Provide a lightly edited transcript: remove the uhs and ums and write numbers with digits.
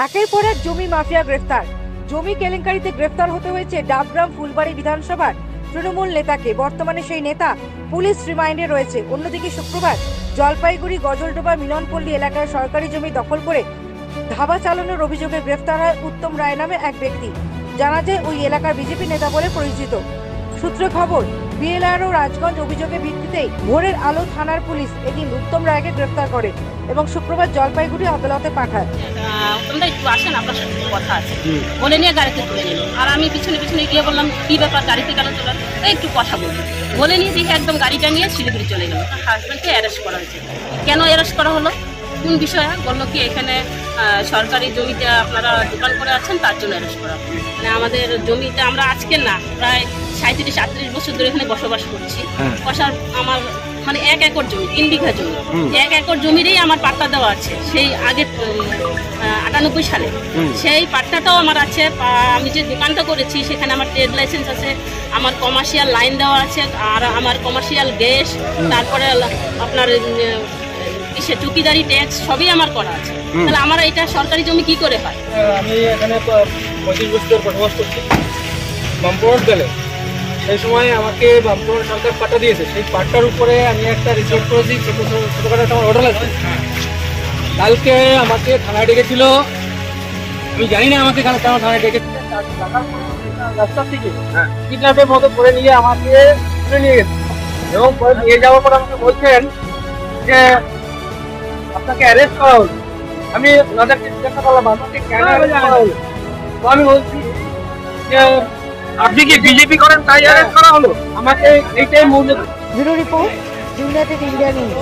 একের পর এক জমি মাফিয়া গ্রেফতার। জমি কেলেঙ্কারিতে গ্রেফতার হতে হয়েছে ডাবগ্রাম ফুলবাড়ি বিধানসভার তৃণমূল নেতাকে। বর্তমানে সেই নেতা পুলিশ রিমান্ডে রয়েছে। অন্যদিকে শুক্রবার জলপাইগুড়ি গজলডোবা মিলনপল্লী এলাকায় সরকারি জমি দখল করে ধাবা চালানোর অভিযোগে গ্রেফতার হয় উত্তম রায় নামে এক ব্যক্তি। জানা যায় ওই এলাকার বিজেপি নেতা বলে পরিচিত। সূত্রে খবর, বিএলআরও রাজগঞ্জ অভিযোগের ভিত্তিতেই ভোরের আলো থানার পুলিশ এদিন উত্তম রায়কে গ্রেফতার করে এবং শুক্রবার জলপাইগুড়ি আদালতে পাঠায়। তোমরা একটু আসেন, আপনার সাথে কথা আছে বলে নিয়ে গাড়িতে তুলে নিল। আর আমি পিছনে পিছনে গিয়ে বললাম কি ব্যাপার, গাড়িতে কেন তোলা, একটু কথা বলবো বলে নিয়ে দেখে একদম গাড়িটা নিয়ে শিলিগুড়ি চলে গেল। তার হাজব্যান্ডকে অ্যারেস্ট করা হয়েছে। কেন অ্যারেস্ট করা হলো, কোন বিষয়ে বললো কি এখানে সরকারি জমিতে আপনারা দোকান করে আছেন, তার জন্য অ্যারেস্ট করা। মানে আমাদের জমিতে আমরা আজকে না প্রায় 37-38 বছর ধরে এখানে বসবাস করছি। আমার মানে 1 একর জমি, 3 বিঘা জমি, 1 একর জমিরই আমার পাট্টা দেওয়া আছে সেই আগে 98 সালে। সেই পাট্টাটাও আমার আছে। আমি যে দোকানটা করেছি সেখানে আমার ট্রেড লাইসেন্স আছে, আমার কমার্শিয়াল লাইন দেওয়া আছে, আর আমার কমার্শিয়াল গ্যাস, তারপরে আপনার চুকিদারি ট্যাক্স সবই আমার করা আছে। তাহলে আমার এটা সরকারি জমি কি করে হয়? আমি এখানে 25 বছর বসবাস করছি বামপুর গেলে। সেই সময় আমাকে বামপুর সরকার পাট্টা দিয়েছে। সেই পাট্টার উপরে আমি একটা রিসোর্ট করেছি, ছোটোখাটো একটা আমার হোটেল আছে। কালকে আমাকে থানায় ডেকেছিল, আমি জানি না আমাকে কেন থানায় ডেকেছিল। রাস্তা থেকে কিডন্যাপের মতো করে নিয়ে আমাকে তুলে নিয়ে গেছে এবং পরে নিয়ে যাওয়ার পর আমাকে বলছেন যে আপনাকে অ্যারেস্ট করা হলো। আমি ওনাদেরকে জিজ্ঞাসা করলাম আমাকে কেন অ্যারেস্ট করা হলো। তো আমি বলছি যে আপনি কি বিজেপি করেন তাই অ্যারেস্ট করা হলো, আমাকে এইটাই মূল। Bureau report, United India news.